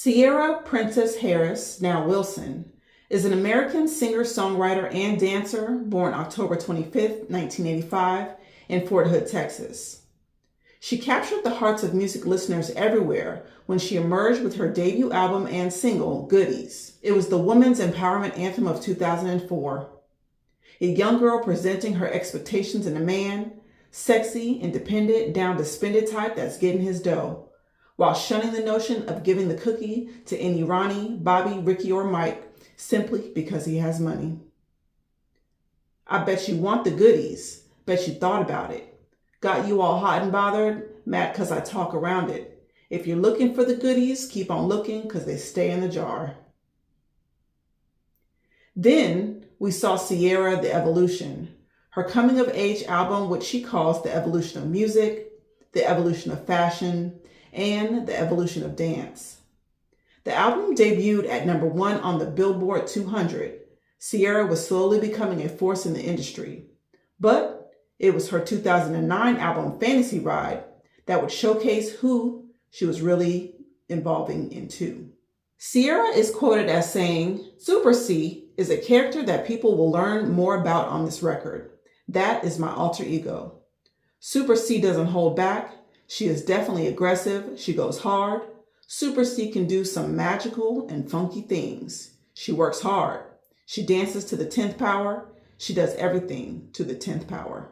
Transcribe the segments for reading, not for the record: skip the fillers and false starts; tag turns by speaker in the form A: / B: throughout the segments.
A: Ciara Princess Harris, now Wilson, is an American singer-songwriter and dancer born October 25, 1985, in Fort Hood, Texas. She captured the hearts of music listeners everywhere when she emerged with her debut album and single, Goodies. It was the women's empowerment anthem of 2004. A young girl presenting her expectations in a man, sexy, independent, down to spend it type that's getting his dough, while shunning the notion of giving the cookie to any Ronnie, Bobby, Ricky, or Mike simply because he has money. I bet you want the goodies. Bet you thought about it. Got you all hot and bothered, mad because I talk around it. If you're looking for the goodies, keep on looking because they stay in the jar. Then we saw Ciara, The Evolution, her coming-of-age album, which she calls The Evolution of Music, The Evolution of Fashion, and The Evolution of Dance. The album debuted at #1 on the Billboard 200. Ciara was slowly becoming a force in the industry. But it was her 2009 album, Fantasy Ride, that would showcase who she was really evolving into. Ciara is quoted as saying, "Super C is a character that people will learn more about on this record. That is my alter ego. Super C doesn't hold back. She is definitely aggressive. She goes hard. Super C can do some magical and funky things. She works hard. She dances to the 10th power. She does everything to the 10th power."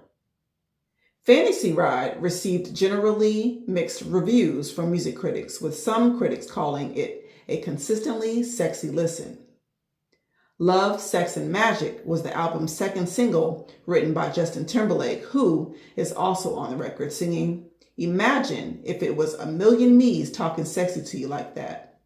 A: Fantasy Ride received generally mixed reviews from music critics, with some critics calling it a consistently sexy listen. Love, Sex, and Magic was the album's second single, written by Justin Timberlake, who is also on the record singing, "Imagine if it was a million me's talking sexy to you like that.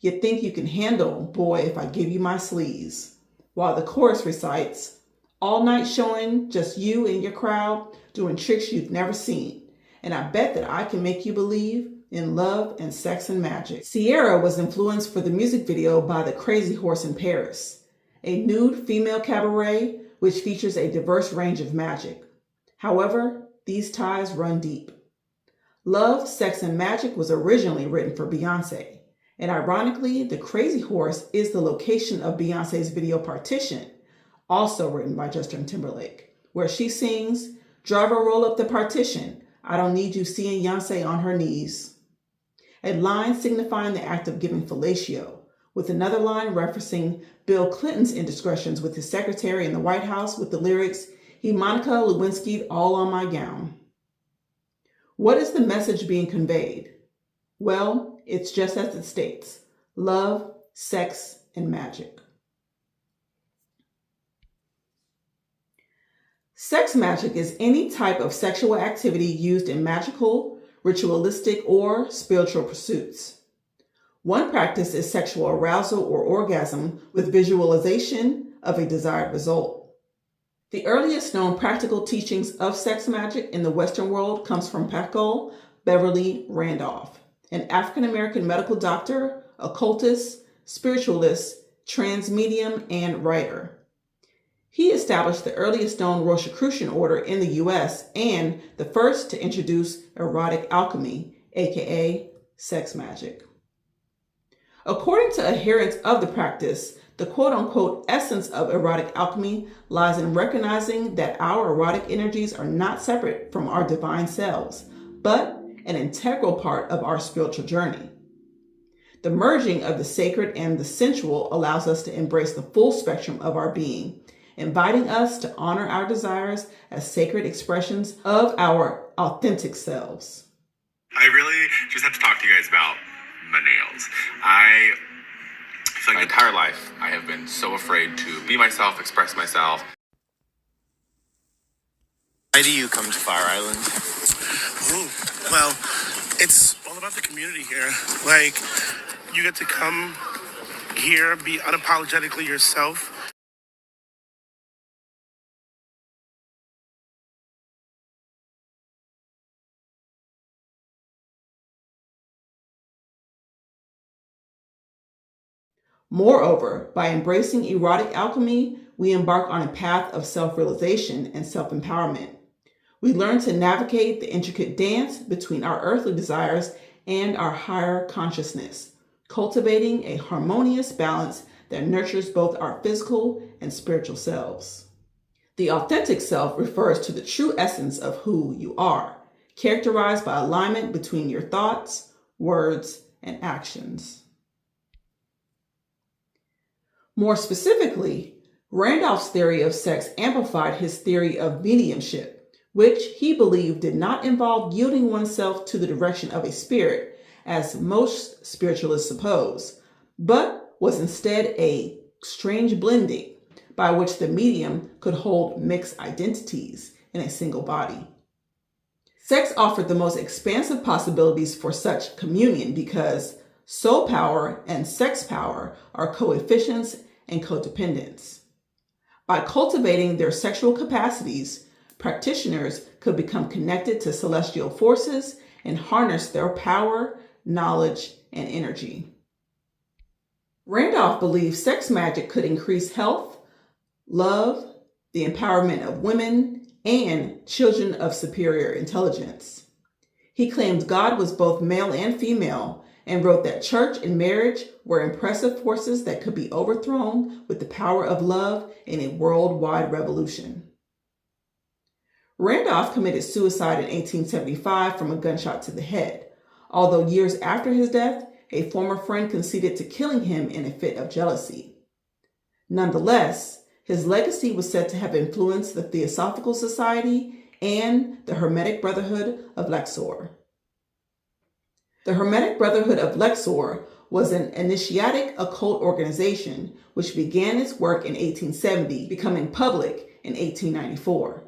A: You think you can handle, boy, if I give you my sleaze." While the chorus recites, "All night showing just you and your crowd doing tricks you've never seen. And I bet that I can make you believe in love and sex and magic." Ciara was influenced for the music video by The Crazy Horse in Paris, a nude female cabaret which features a diverse range of magic. However, these ties run deep. Love, Sex, and Magic was originally written for Beyoncé, and ironically, The Crazy Horse is the location of Beyoncé's video Partition, also written by Justin Timberlake, where she sings, "Driver, roll up the partition. I don't need you seeing Beyoncé on her knees." A line signifying the act of giving fellatio, with another line referencing Bill Clinton's indiscretions with his secretary in the White House with the lyrics, "He Monica Lewinsky'd all on my gown." What is the message being conveyed? Well, it's just as it states: love, sex, and magic. Sex magic is any type of sexual activity used in magical, ritualistic, or spiritual pursuits. One practice is sexual arousal or orgasm with visualization of a desired result. The earliest known practical teachings of sex magic in the Western world comes from Paco Beverly Randolph, an African-American medical doctor, occultist, spiritualist, transmedium, and writer. He established the earliest known Rosicrucian order in the U.S. and the first to introduce erotic alchemy, aka sex magic. According to adherents of the practice, the quote-unquote essence of erotic alchemy lies in recognizing that our erotic energies are not separate from our divine selves, but an integral part of our spiritual journey. The merging of the sacred and the sensual allows us to embrace the full spectrum of our being, inviting us to honor our desires as sacred expressions of our authentic selves.
B: I really just have to talk to you guys about my nails. I feel like my entire life I have been so afraid to be myself, express myself.
C: Why do you come to Fire Island?
D: Well, it's all about the community here. Like, you get to come here, be unapologetically yourself.
A: Moreover, by embracing erotic alchemy, we embark on a path of self-realization and self-empowerment. We learn to navigate the intricate dance between our earthly desires and our higher consciousness, cultivating a harmonious balance that nurtures both our physical and spiritual selves. The authentic self refers to the true essence of who you are, characterized by alignment between your thoughts, words, and actions. More specifically, Randolph's theory of sex amplified his theory of mediumship, which he believed did not involve yielding oneself to the direction of a spirit, as most spiritualists suppose, but was instead a strange blending by which the medium could hold mixed identities in a single body. Sex offered the most expansive possibilities for such communion because soul power and sex power are coefficients and codependents. By cultivating their sexual capacities, practitioners could become connected to celestial forces and harness their power, knowledge, and energy. Randolph believed sex magic could increase health, love, the empowerment of women, and children of superior intelligence. He claimed God was both male and female and wrote that church and marriage were impressive forces that could be overthrown with the power of love in a worldwide revolution. Randolph committed suicide in 1875 from a gunshot to the head, although years after his death, a former friend conceded to killing him in a fit of jealousy. Nonetheless, his legacy was said to have influenced the Theosophical Society and the Hermetic Brotherhood of Aleister. The Hermetic Brotherhood of Aleister was an initiatic occult organization which began its work in 1870, becoming public in 1894.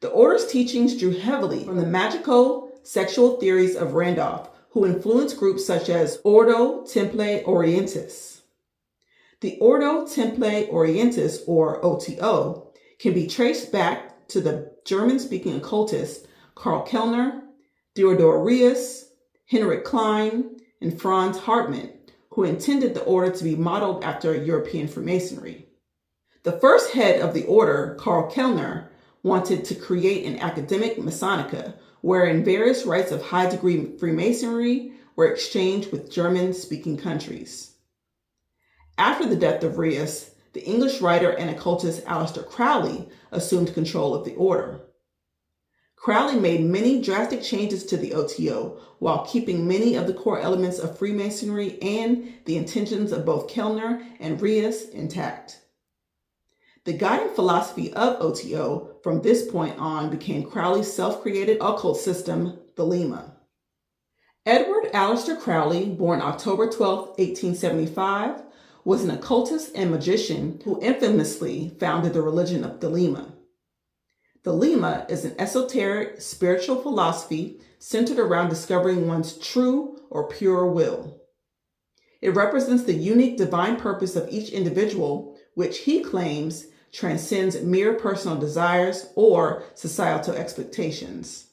A: The order's teachings drew heavily from the magical, sexual theories of Randolph, who influenced groups such as Ordo Temple Orientis. The Ordo Temple Orientis, or OTO, can be traced back to the German-speaking occultists Karl Kellner, Theodor Reus, Henrik Klein, and Franz Hartmann, who intended the order to be modeled after European Freemasonry. The first head of the order, Karl Kellner, wanted to create an academic Masonica, wherein various rites of high-degree Freemasonry were exchanged with German-speaking countries. After the death of Reus, the English writer and occultist Aleister Crowley assumed control of the order. Crowley made many drastic changes to the OTO while keeping many of the core elements of Freemasonry and the intentions of both Kellner and Reus intact. The guiding philosophy of OTO from this point on became Crowley's self-created occult system, Thelema. Edward Aleister Crowley, born October 12, 1875, was an occultist and magician who infamously founded the religion of Thelema. Thelema is an esoteric spiritual philosophy centered around discovering one's true or pure will. It represents the unique divine purpose of each individual, which he claims transcends mere personal desires or societal expectations.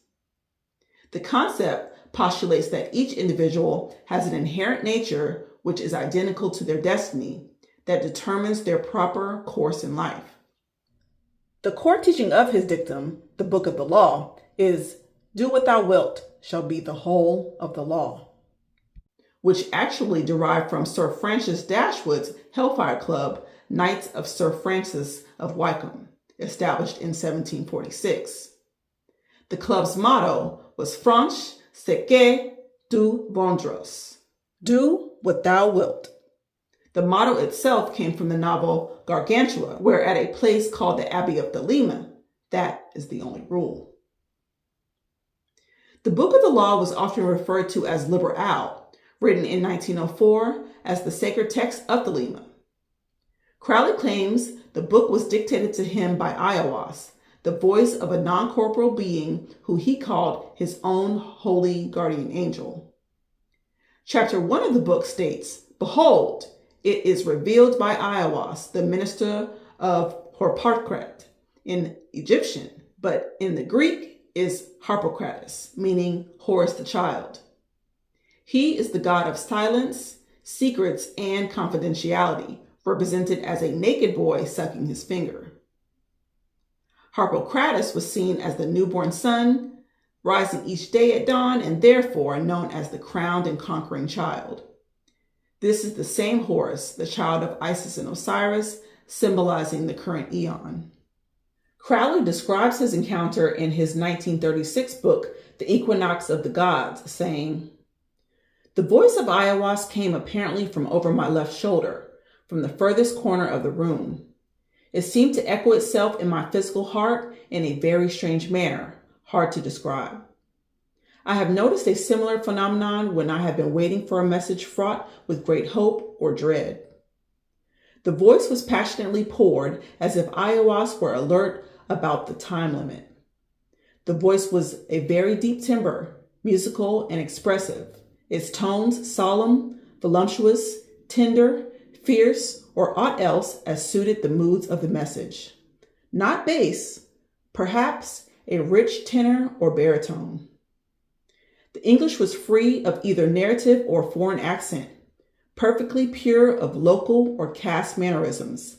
A: The concept postulates that each individual has an inherent nature which is identical to their destiny that determines their proper course in life. The core teaching of his dictum, the Book of the Law, is "Do what thou wilt shall be the whole of the law," which actually derived from Sir Francis Dashwood's Hellfire Club, Knights of Sir Francis of Wykeham, established in 1746. The club's motto was "Franche ce que tu voudras," "Do what thou wilt." The motto itself came from the novel Gargantua, where at a place called the Abbey of Thelema, that is the only rule. The Book of the Law was often referred to as Liber Al, written in 1904 as the sacred text of Thelema. Crowley claims the book was dictated to him by Aiwass, the voice of a non-corporeal being who he called his own holy guardian angel. Chapter 1 of the book states, "Behold, it is revealed by Aiwass, the minister of Harpocrat," in Egyptian, but in the Greek is Harpocrates, meaning Horus the child. He is the god of silence, secrets, and confidentiality, represented as a naked boy sucking his finger. Harpocrates was seen as the newborn sun, rising each day at dawn, and therefore known as the crowned and conquering child. This is the same Horus, the child of Isis and Osiris, symbolizing the current eon. Crowley describes his encounter in his 1936 book, The Equinox of the Gods, saying, "The voice of Ayahuasca came apparently from over my left shoulder, from the furthest corner of the room. It seemed to echo itself in my physical heart in a very strange manner, hard to describe. I have noticed a similar phenomenon when I have been waiting for a message fraught with great hope or dread. The voice was passionately poured as if Ayahuasca were alert about the time limit. The voice was a very deep timbre, musical and expressive, its tones solemn, voluptuous, tender, fierce, or aught else as suited the moods of the message. Not bass, perhaps a rich tenor or baritone. The English was free of either narrative or foreign accent, perfectly pure of local or caste mannerisms,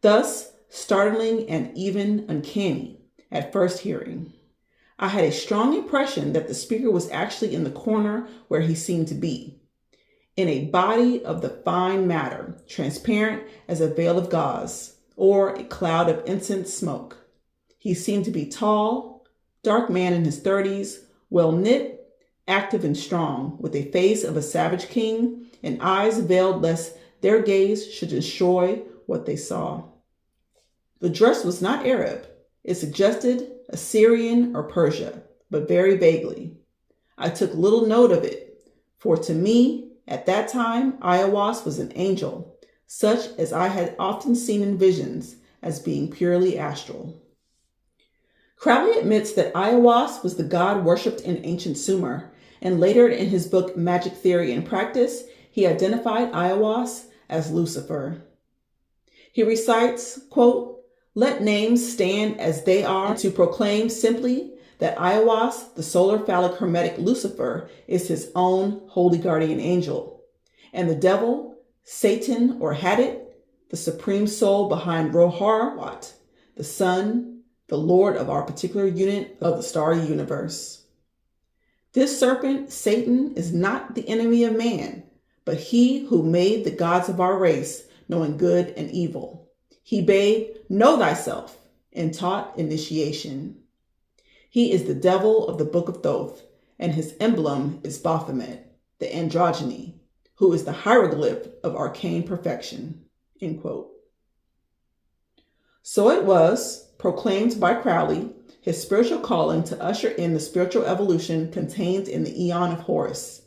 A: thus startling and even uncanny at first hearing. I had a strong impression that the speaker was actually in the corner where he seemed to be, in a body of the fine matter, transparent as a veil of gauze or a cloud of incense smoke. He seemed to be tall, dark man in his 30s, well knit, active and strong, with a face of a savage king and eyes veiled lest their gaze should destroy what they saw. The dress was not Arab. It suggested Assyrian or Persia, but very vaguely. I took little note of it, for to me, at that time, Ayahuasca was an angel, such as I had often seen in visions as being purely astral." Crowley admits that Ayahuasca was the god worshipped in ancient Sumer, and later in his book Magic Theory and Practice, he identified Ayahuasca as Lucifer. He recites, quote, "Let names stand as they are to proclaim simply that Ayahuasca, the solar phallic hermetic Lucifer, is his own holy guardian angel, and the devil, Satan or Hadit, the supreme soul behind Rohar-Wat, the sun, the lord of our particular unit of the starry universe. This serpent, Satan, is not the enemy of man, but he who made the gods of our race, knowing good and evil. He bade, 'Know thyself,' and taught initiation. He is the devil of the Book of Thoth, and his emblem is Baphomet, the androgyny, who is the hieroglyph of arcane perfection." End quote. So it was, proclaimed by Crowley, his spiritual calling to usher in the spiritual evolution contained in the Eon of Horus.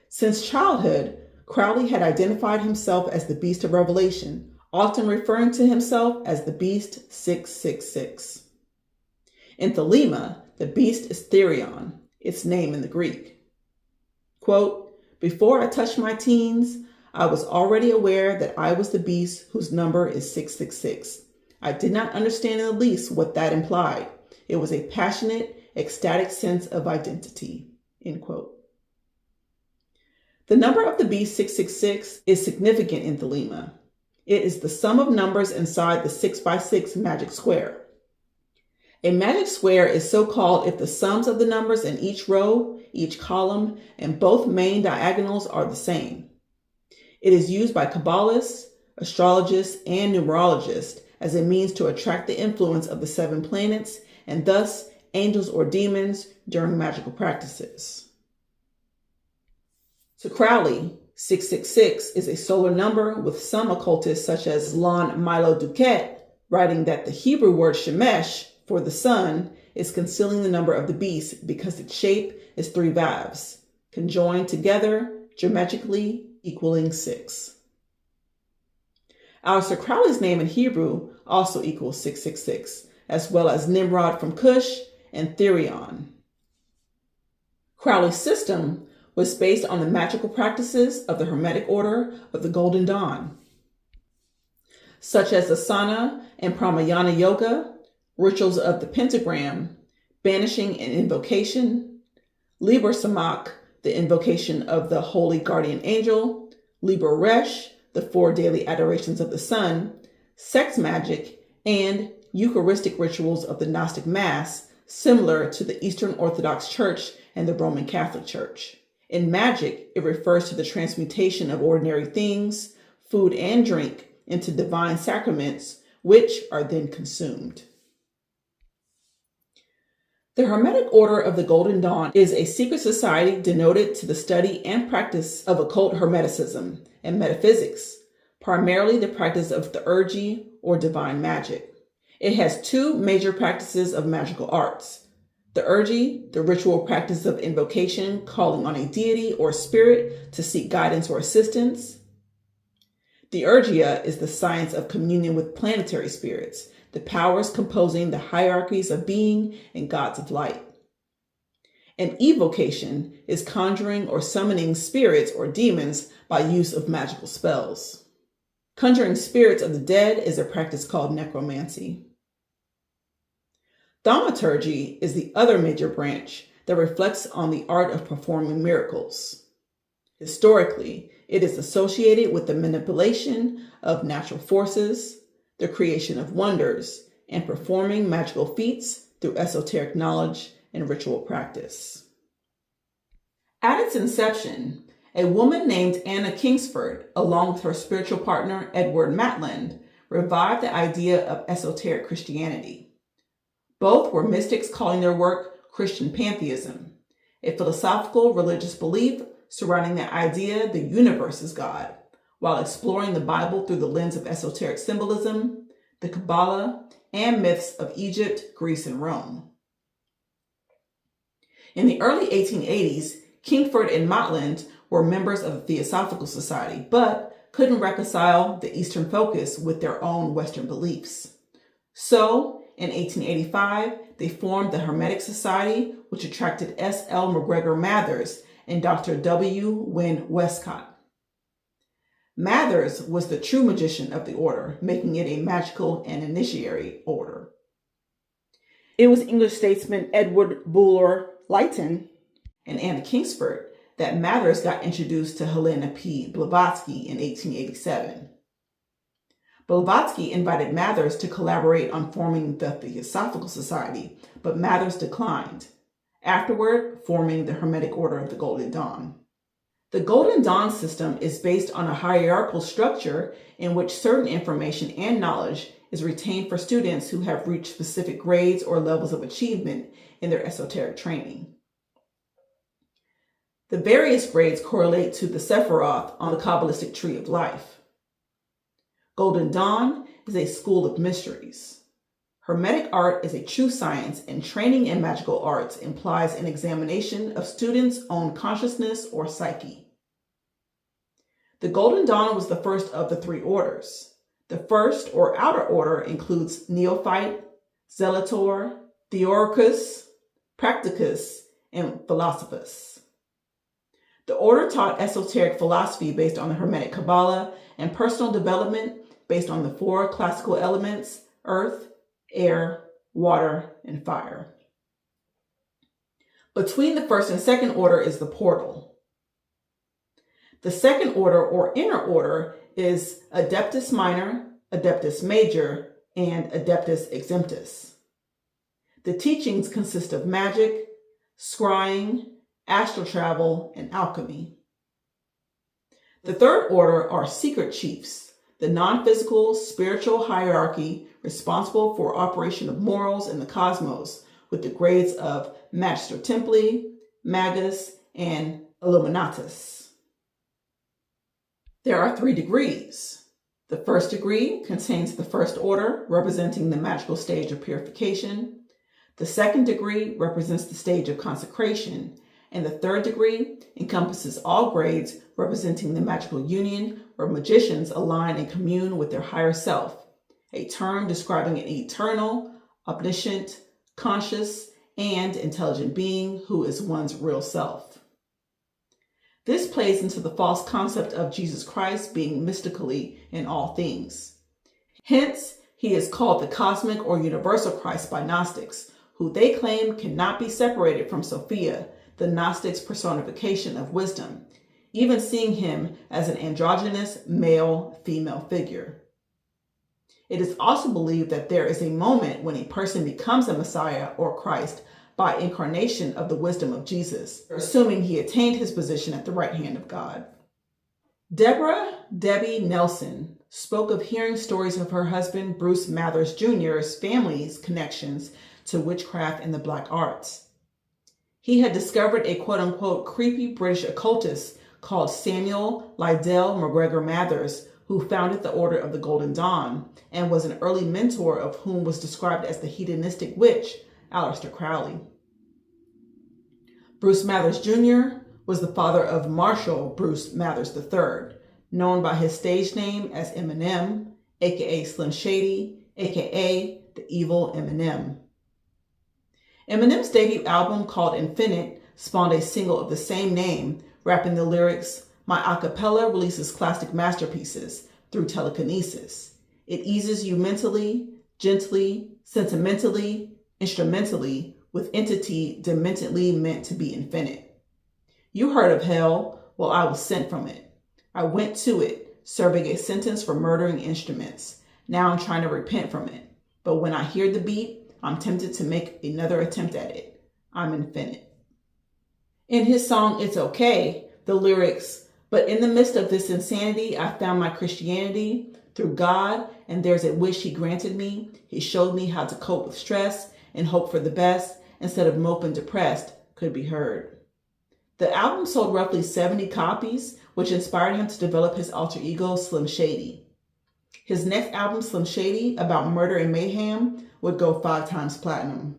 A: Since childhood, Crowley had identified himself as the Beast of Revelation, often referring to himself as the Beast 666. In Thelema, the beast is Therion, its name in the Greek. Quote, "Before I touched my teens, I was already aware that I was the beast whose number is 666. I did not understand in the least what that implied. It was a passionate, ecstatic sense of identity." End quote. The number of the beast 666 is significant in Thelema. It is the sum of numbers inside the 6x6 magic square. A magic square is so called if the sums of the numbers in each row, each column, and both main diagonals are the same. It is used by Kabbalists, astrologists, and numerologists as a means to attract the influence of the 7 planets and thus angels or demons during magical practices. To Crowley, 666 is a solar number, with some occultists such as Lon Milo Duquette writing that the Hebrew word Shemesh for the sun is concealing the number of the beast because its shape is 3 vavs, conjoined together geometrically equaling 6. Aleister Crowley's name in Hebrew also equals 666, as well as Nimrod from Cush and Therion. Crowley's system was based on the magical practices of the Hermetic Order of the Golden Dawn, such as asana and pranayama yoga, rituals of the pentagram, banishing and invocation, Liber Samak, the invocation of the holy guardian angel, Liber Resh, the 4 daily adorations of the sun, sex magic, and Eucharistic rituals of the Gnostic Mass, similar to the Eastern Orthodox Church and the Roman Catholic Church, In magic, it refers to the transmutation of ordinary things, food and drink, into divine sacraments, which are then consumed. The Hermetic Order of the Golden Dawn is a secret society devoted to the study and practice of occult hermeticism and metaphysics, primarily the practice of theurgy or divine magic. It has two major practices of magical arts. Theurgy, the ritual practice of invocation, calling on a deity or spirit to seek guidance or assistance. Theurgia is the science of communion with planetary spirits, the powers composing the hierarchies of being and gods of light. And evocation is conjuring or summoning spirits or demons by use of magical spells. Conjuring spirits of the dead is a practice called necromancy. Thaumaturgy is the other major branch that reflects on the art of performing miracles. Historically, it is associated with the manipulation of natural forces, the creation of wonders, and performing magical feats through esoteric knowledge and ritual practice. At its inception, a woman named Anna Kingsford, along with her spiritual partner Edward Maitland, revived the idea of esoteric Christianity. Both were mystics calling their work Christian pantheism, a philosophical religious belief surrounding the idea the universe is God, while exploring the Bible through the lens of esoteric symbolism, the Kabbalah, and myths of Egypt, Greece, and Rome. In the early 1880s, Kingsford and Maitland were members of the Theosophical Society, but couldn't reconcile the Eastern focus with their own Western beliefs. So, in 1885, they formed the Hermetic Society, which attracted S. L. McGregor Mathers and Dr. W. Wynne Westcott. Mathers was the true magician of the order, making it a magical and initiatory order. It was English statesman Edward Bulwer Lytton and Anna Kingsford that Mathers got introduced to Helena P. Blavatsky in 1887. Blavatsky invited Mathers to collaborate on forming the Theosophical Society, but Mathers declined, afterward forming the Hermetic Order of the Golden Dawn. The Golden Dawn system is based on a hierarchical structure in which certain information and knowledge is retained for students who have reached specific grades or levels of achievement in their esoteric training. The various grades correlate to the Sephiroth on the Kabbalistic tree of life. Golden Dawn is a school of mysteries. Hermetic art is a true science, and training in magical arts implies an examination of students' own consciousness or psyche. The Golden Dawn was the first of the three orders. The first or outer order includes Neophyte, Zealotor, Theoricus, Practicus, and Philosophus. The order taught esoteric philosophy based on the Hermetic Kabbalah and personal development based on the four classical elements: earth, air, water, and fire. Between the first and second order is the portal. The second order or inner order is Adeptus Minor, Adeptus Major, and Adeptus Exemptus. The teachings consist of magic, scrying, astral travel, and alchemy. The third order are secret chiefs, the non-physical spiritual hierarchy responsible for operation of morals in the cosmos, with the grades of Magister Templi, Magus, and Illuminatus. There are 3 degrees. The first degree contains the first order, representing the magical stage of purification. The second degree represents the stage of consecration, and the third degree encompasses all grades, representing the magical union where magicians align and commune with their higher self, a term describing an eternal, omniscient, conscious, and intelligent being who is one's real self. This plays into the false concept of Jesus Christ being mystically in all things. Hence, he is called the cosmic or universal Christ by Gnostics, who they claim cannot be separated from Sophia, the Gnostics' personification of wisdom, even seeing him as an androgynous male-female figure. It is also believed that there is a moment when a person becomes a Messiah or Christ by incarnation of the wisdom of Jesus, assuming he attained his position at the right hand of God. Deborah Debbie Nelson spoke of hearing stories of her husband Bruce Mathers Jr.'s family's connections to witchcraft and the black arts. He had discovered a quote-unquote creepy British occultist called Samuel Liddell McGregor Mathers, who founded the Order of the Golden Dawn and was an early mentor of whom was described as the hedonistic witch, Aleister Crowley. Bruce Mathers Jr. was the father of Marshall Bruce Mathers III, known by his stage name as Eminem, aka Slim Shady, aka the Evil Eminem. Eminem's debut album called Infinite spawned a single of the same name, rapping the lyrics, "My acapella releases classic masterpieces through telekinesis. It eases you mentally, gently, sentimentally, instrumentally, with entity dementedly meant to be infinite. You heard of hell, well, I was sent from it. I went to it, serving a sentence for murdering instruments. Now I'm trying to repent from it. But when I hear the beat, I'm tempted to make another attempt at it. I'm infinite." In his song, It's Okay, the lyrics, "But in the midst of this insanity, I found my Christianity through God, and there's a wish he granted me. He showed me how to cope with stress and hope for the best instead of moping depressed," could be heard. The album sold roughly 70 copies, which inspired him to develop his alter ego, Slim Shady. His next album, Slim Shady, about murder and mayhem, would go 5 times platinum.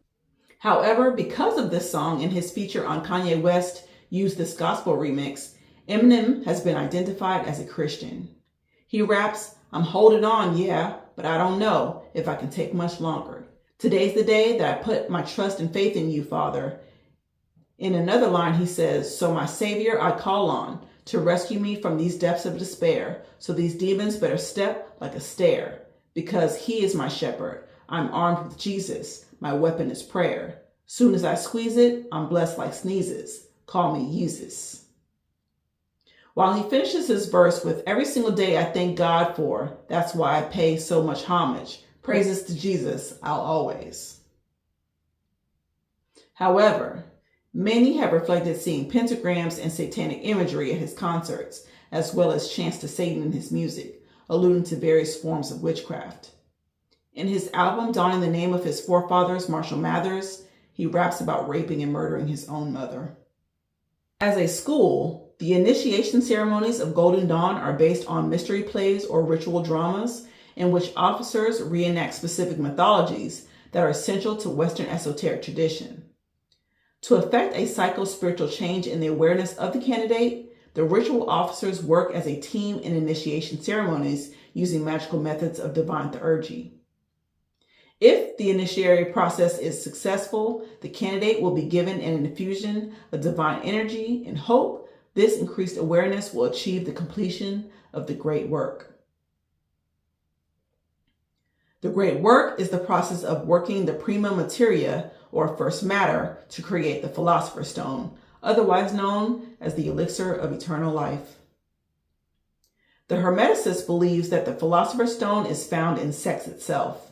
A: However, because of this song and his feature on Kanye West's Use This Gospel remix, Eminem has been identified as a Christian. He raps, "I'm holding on, yeah, but I don't know if I can take much longer. Today's the day that I put my trust and faith in you, Father." In another line, he says, "So my Savior I call on to rescue me from these depths of despair. So these demons better step like a stair, because he is my shepherd. I'm armed with Jesus. My weapon is prayer. Soon as I squeeze it, I'm blessed like sneezes. Call me Jesus." While he finishes his verse with, "Every single day I thank God for, that's why I pay so much homage. Praises to Jesus, I'll always." However, many have reflected seeing pentagrams and satanic imagery at his concerts, as well as chants to Satan in his music, alluding to various forms of witchcraft. In his album, donning the name of his forefathers, Marshall Mathers, he raps about raping and murdering his own mother. As a school, the initiation ceremonies of Golden Dawn are based on mystery plays or ritual dramas in which officers reenact specific mythologies that are essential to Western esoteric tradition. To effect a psycho-spiritual change in the awareness of the candidate, the ritual officers work as a team in initiation ceremonies using magical methods of divine theurgy. If the initiatory process is successful, the candidate will be given an infusion of divine energy and hope. This increased awareness will achieve the completion of the great work. The great work is the process of working the prima materia, or first matter, to create the Philosopher's Stone, otherwise known as the elixir of eternal life. The Hermeticist believes that the Philosopher's Stone is found in sex itself.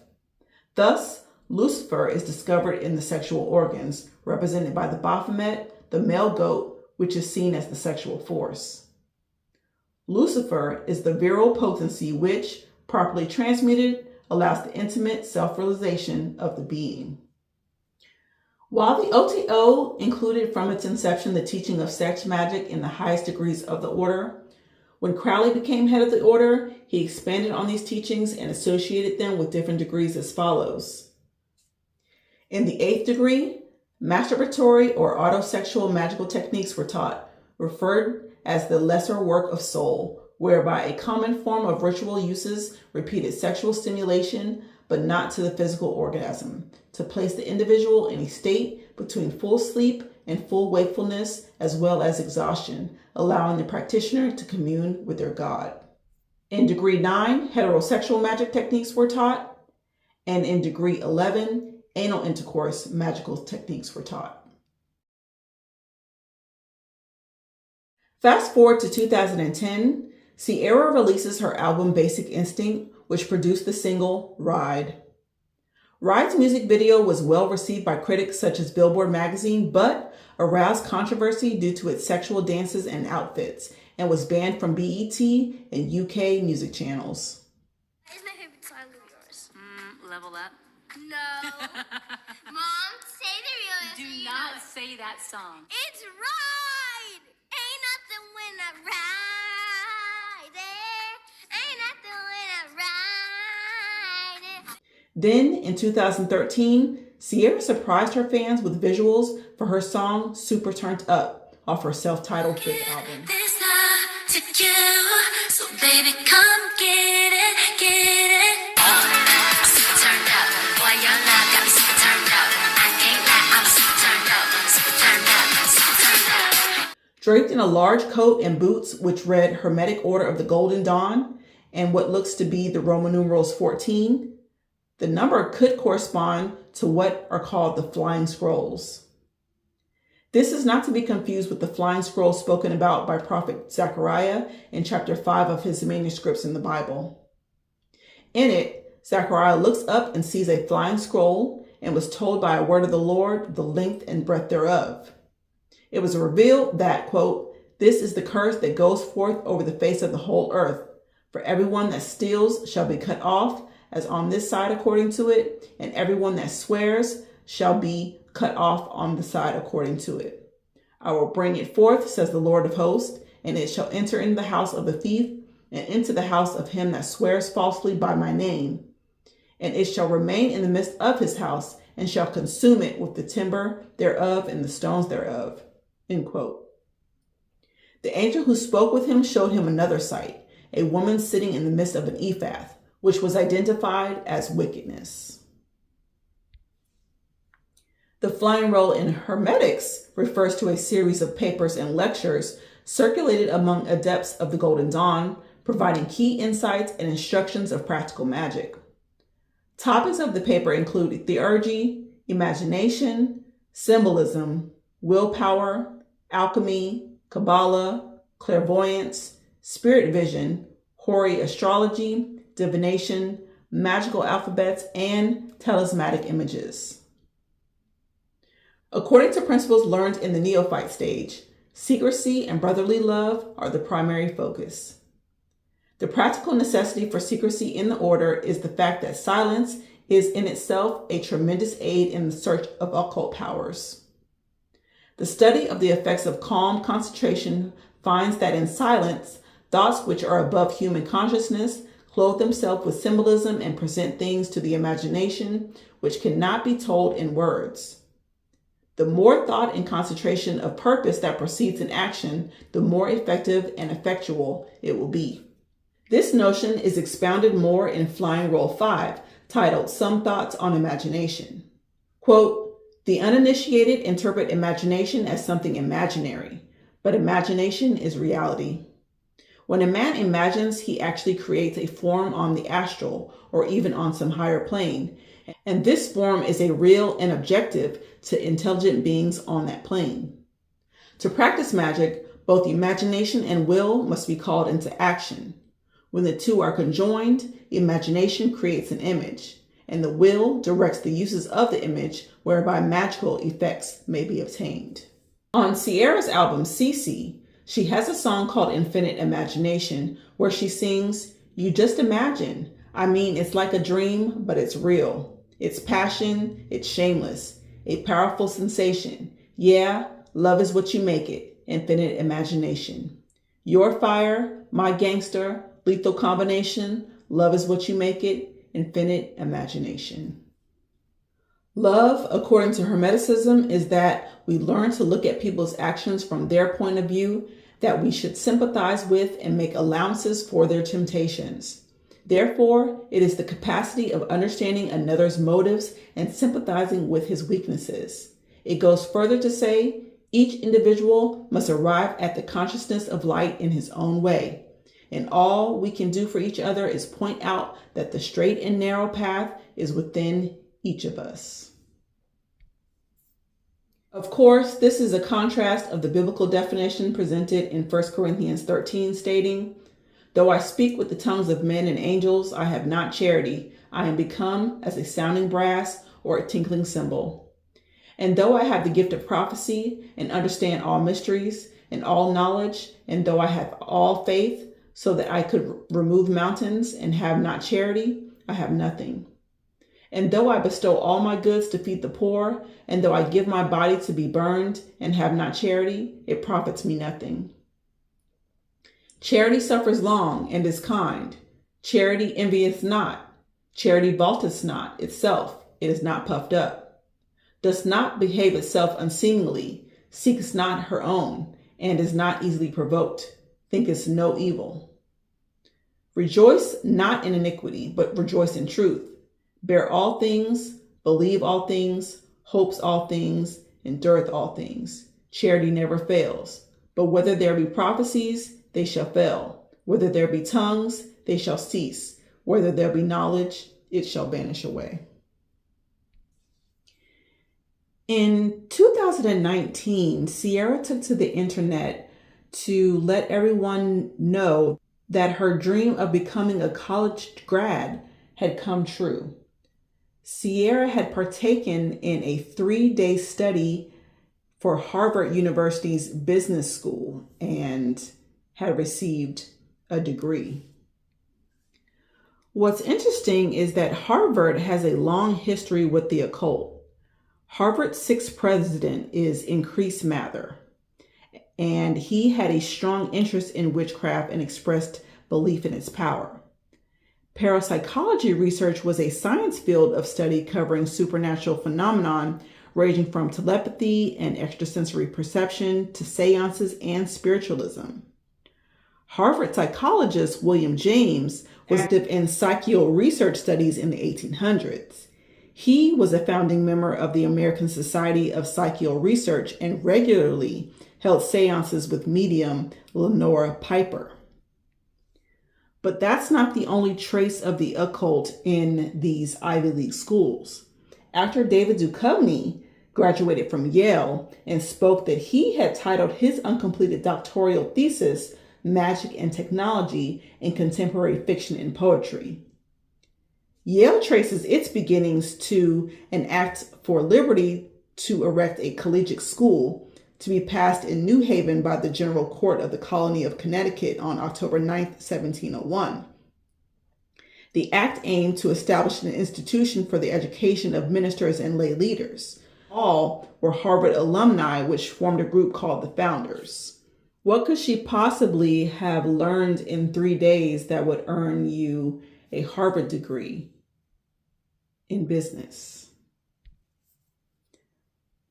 A: Thus, Lucifer is discovered in the sexual organs, represented by the Baphomet, the male goat, which is seen as the sexual force. Lucifer is the virile potency which, properly transmuted, allows the intimate self-realization of the being. While the OTO included from its inception the teaching of sex magic in the highest degrees of the order, when Crowley became head of the order, he expanded on these teachings and associated them with different degrees as follows. In the 8th degree, masturbatory or autosexual magical techniques were taught, referred as the lesser work of soul, whereby a common form of ritual uses repeated sexual stimulation, but not to the physical orgasm, to place the individual in a state between full sleep and full wakefulness, as well as exhaustion, allowing the practitioner to commune with their God. In degree 9, heterosexual magic techniques were taught, and in degree 11, anal intercourse magical techniques were taught. Fast forward to 2010, Ciara releases her album Basic Instinct, which produced the single Ride. Ride's music video was well received by critics such as Billboard magazine, but aroused controversy due to its sexual dances and outfits, and was banned from BET and UK music channels.
E: What is my favorite song of yours?
F: Level Up.
E: No. Mom, say the real answer.
F: Do
E: you
F: not
E: know it.
F: say that song.
E: It's Ride! Ain't nothing when I ride it. Ain't nothing when I ride it.
A: Then, in 2013, Ciara surprised her fans with visuals for her song Super Turned Up off her self-titled fifth album.
G: This love to you, so baby come get it, get it. I'm super turned up, boy your love got me super turned up. I can't lie, I'm super turned up, super turned up, super turned up.
A: Draped in a large coat and boots which read Hermetic Order of the Golden Dawn and what looks to be the Roman numerals 14, the number could correspond to what are called the Flying Scrolls. This is not to be confused with the Flying Scrolls spoken about by Prophet Zechariah in chapter 5 of his manuscripts in the Bible. In it, Zechariah looks up and sees a flying scroll and was told by a word of the Lord the length and breadth thereof. It was revealed that, quote, "This is the curse that goes forth over the face of the whole earth. For everyone that steals shall be cut off, as on this side according to it, and everyone that swears shall be cut off on the side according to it. I will bring it forth, says the Lord of hosts, and it shall enter into the house of the thief, and into the house of him that swears falsely by my name. And it shall remain in the midst of his house, and shall consume it with the timber thereof and the stones thereof." End quote. The angel who spoke with him showed him another sight, a woman sitting in the midst of an ephah, which was identified as wickedness. The flying roll in Hermetics refers to a series of papers and lectures circulated among adepts of the Golden Dawn, providing key insights and instructions of practical magic. Topics of the paper include theurgy, imagination, symbolism, willpower, alchemy, Kabbalah, clairvoyance, spirit vision, Hori astrology, divination, magical alphabets, and talismanic images. According to principles learned in the neophyte stage, secrecy and brotherly love are the primary focus. The practical necessity for secrecy in the order is the fact that silence is in itself a tremendous aid in the search of occult powers. The study of the effects of calm concentration finds that in silence, thoughts which are above human consciousness clothe themselves with symbolism and present things to the imagination which cannot be told in words. The more thought and concentration of purpose that proceeds in action, the more effective and effectual it will be. This notion is expounded more in Flying Roll 5, titled Some Thoughts on Imagination. Quote, "The uninitiated interpret imagination as something imaginary, but imagination is reality. When a man imagines, he actually creates a form on the astral or even on some higher plane, and this form is a real and objective to intelligent beings on that plane. To practice magic, both imagination and will must be called into action. When the two are conjoined, imagination creates an image, and the will directs the uses of the image whereby magical effects may be obtained." On Ciara's album CC, she has a song called Infinite Imagination where she sings, "You just imagine. I mean, it's like a dream, but it's real. It's passion, it's shameless, a powerful sensation. Yeah, love is what you make it. Infinite imagination. Your fire, my gangster, lethal combination. Love is what you make it. Infinite imagination." Love, according to Hermeticism, is that we learn to look at people's actions from their point of view, that we should sympathize with and make allowances for their temptations. Therefore, it is the capacity of understanding another's motives and sympathizing with his weaknesses. It goes further to say, each individual must arrive at the consciousness of light in his own way. And all we can do for each other is point out that the straight and narrow path is within each of us. Of course, this is a contrast of the biblical definition presented in 1 Corinthians 13 stating, Though I speak with the tongues of men and angels, I have not charity. I am become as a sounding brass or a tinkling cymbal. And though I have the gift of prophecy and understand all mysteries and all knowledge, and though I have all faith so that I could remove mountains and have not charity, I have nothing. And though I bestow all my goods to feed the poor, and though I give my body to be burned and have not charity, it profits me nothing. Charity suffers long and is kind. Charity envieth not. Charity vaunteth not itself. It is not puffed up. Does not behave itself unseemly. Seeks not her own, and is not easily provoked. Thinketh no evil. Rejoice not in iniquity, but rejoice in truth. Bear all things, believe all things, hopes all things, endureth all things. Charity never fails. But whether there be prophecies, they shall fail. Whether there be tongues, they shall cease. Whether there be knowledge, it shall vanish away. In 2019, Ciara took to the internet to let everyone know that her dream of becoming a college grad had come true. Ciara had partaken in a 3-day study for Harvard University's business school and had received a degree. What's interesting is that Harvard has a long history with the occult. Harvard's 6th president is Increase Mather, and he had a strong interest in witchcraft and expressed belief in its power. Parapsychology research was a science field of study covering supernatural phenomenon ranging from telepathy and extrasensory perception to seances and spiritualism. Harvard psychologist William James was active in psychical research studies in the 1800s. He was a founding member of the American Society of Psychical Research and regularly held seances with medium Lenora Piper. But that's not the only trace of the occult in these Ivy League schools. Actor David Duchovny graduated from Yale and spoke that he had titled his uncompleted doctoral thesis Magic and Technology in Contemporary Fiction and Poetry. Yale traces its beginnings to an act for liberty to erect a collegiate school to be passed in New Haven by the General Court of the Colony of Connecticut on October 9, 1701. The act aimed to establish an institution for the education of ministers and lay leaders. All were Harvard alumni, which formed a group called the Founders. What could she possibly have learned in 3 days that would earn you a Harvard degree in business?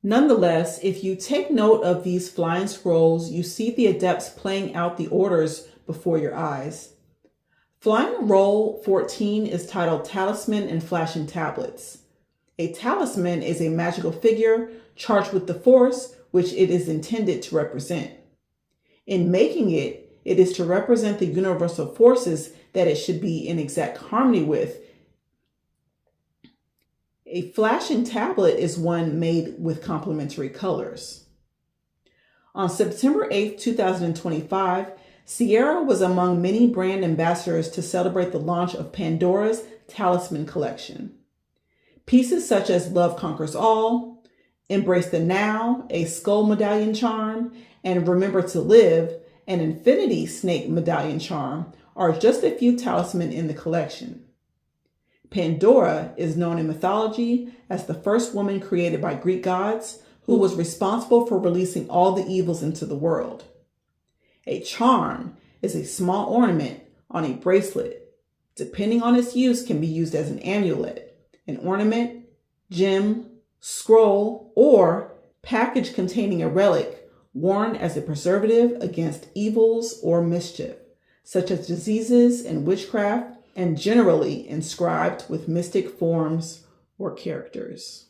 A: Nonetheless, if you take note of these flying scrolls, you see the adepts playing out the orders before your eyes. Flying roll 14 is titled Talisman and Flashing Tablets. A talisman is a magical figure charged with the force which it is intended to represent. In making it, it is to represent the universal forces that it should be in exact harmony with. A flashing tablet is one made with complementary colors. On September 8, 2025, Ciara was among many brand ambassadors to celebrate the launch of Pandora's Talisman collection. Pieces such as Love Conquers All, Embrace the Now, a skull medallion charm, and Remember to Live, an infinity snake medallion charm, are just a few talismans in the collection. Pandora is known in mythology as the first woman created by Greek gods who was responsible for releasing all the evils into the world. A charm is a small ornament on a bracelet. Depending on its use, can be used as an amulet, an ornament, gem, scroll, or package containing a relic worn as a preservative against evils or mischief, such as diseases and witchcraft, and generally inscribed with mystic forms or characters.